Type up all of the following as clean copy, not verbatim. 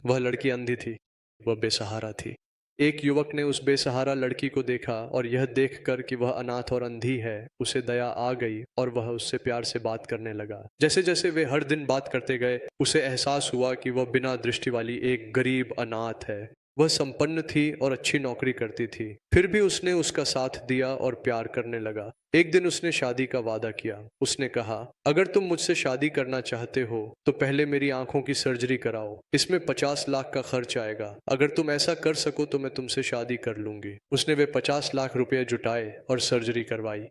वह लड़की अंधी थी, वह बेसहारा थी। एक युवक ने उस बेसहारा लड़की को देखा और यह देखकर कि वह अनाथ और अंधी है, उसे दया आ गई और वह उससे प्यार से बात करने लगा। जैसे जैसे वे हर दिन बात करते गए, उसे एहसास हुआ कि वह बिना दृष्टि वाली एक गरीब अनाथ है। वह संपन्न थी और अच्छी नौकरी करती थी, फिर भी उसने उसका साथ दिया और प्यार करने लगा। एक दिन उसने शादी का वादा किया। उसने कहा, अगर तुम मुझसे शादी करना चाहते हो तो पहले मेरी आंखों की सर्जरी कराओ, इसमें 50 लाख का खर्च आएगा। अगर तुम ऐसा कर सको तो मैं तुमसे शादी कर लूंगी। उसने वे 50 लाख रुपए जुटाए और सर्जरी करवाई।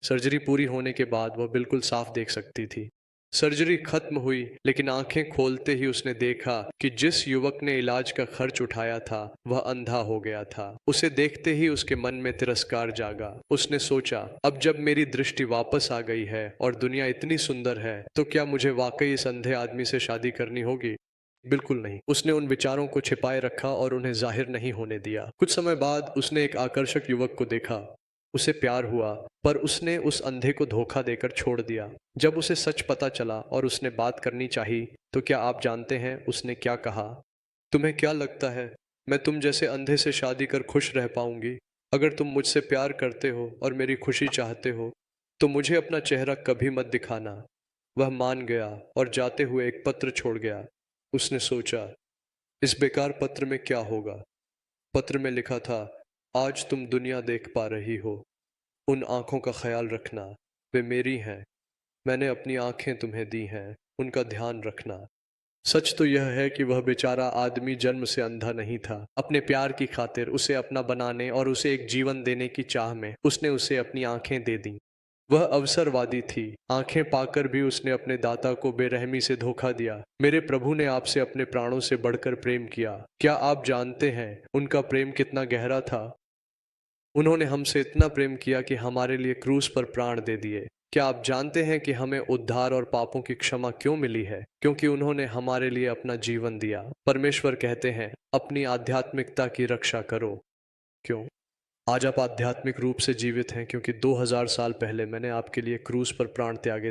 सर्जरी पूरी होने के बाद वह बिल्कुल साफ देख सकती थी। सर्जरी खत्म हुई, लेकिन आंखें खोलते ही उसने देखा कि जिस युवक ने इलाज का खर्च उठाया था वह अंधा हो गया था। उसे देखते ही उसके मन में तिरस्कार जागा। उसने सोचा, अब जब मेरी दृष्टि वापस आ गई है और दुनिया इतनी सुंदर है तो क्या मुझे वाकई इस अंधे आदमी से शादी करनी होगी? बिल्कुल नहीं। उसने उन विचारों को छिपाए रखा और उन्हें जाहिर नहीं होने दिया। कुछ समय बाद उसने एक आकर्षक युवक को देखा। उसे प्यार हुआ, पर उसने उस अंधे को धोखा देकर छोड़ दिया। जब उसे सच पता चला और उसने बात करनी चाही, तो क्या आप जानते हैं उसने क्या कहा? तुम्हें क्या लगता है, मैं तुम जैसे अंधे से शादी कर खुश रह पाऊंगी? अगर तुम मुझसे प्यार करते हो और मेरी खुशी चाहते हो, तो मुझे अपना चेहरा कभी मत दिखाना। वह मान गया और जाते हुए एक पत्र छोड़ गया। उसने सोचा, इस बेकार पत्र में क्या होगा? पत्र में लिखा था, आज तुम दुनिया देख पा रही हो, उन आंखों का ख्याल रखना, वे मेरी हैं। मैंने अपनी आंखें तुम्हें दी हैं, उनका ध्यान रखना। सच तो यह है कि वह बेचारा आदमी जन्म से अंधा नहीं था। अपने प्यार की खातिर उसे अपना बनाने और उसे एक जीवन देने की चाह में उसने उसे अपनी आंखें दे दी। वह अवसरवादी थी। आंखें पाकर भी उसने अपने दाता को बेरहमी से धोखा दिया। मेरे प्रभु ने आपसे अपने प्राणों से बढ़कर प्रेम किया। क्या आप जानते हैं उनका प्रेम कितना गहरा था? उन्होंने हमसे इतना प्रेम किया कि हमारे लिए क्रूस पर प्राण दे दिए। क्या आप जानते हैं कि हमें उद्धार और पापों की क्षमा क्यों मिली है? क्योंकि उन्होंने हमारे लिए अपना जीवन दिया। परमेश्वर कहते हैं, अपनी आध्यात्मिकता की रक्षा करो। क्यों? आज आप आध्यात्मिक रूप से जीवित हैं क्योंकि 2000 साल पहले मैंने आपके लिए क्रूस पर प्राण त्यागे।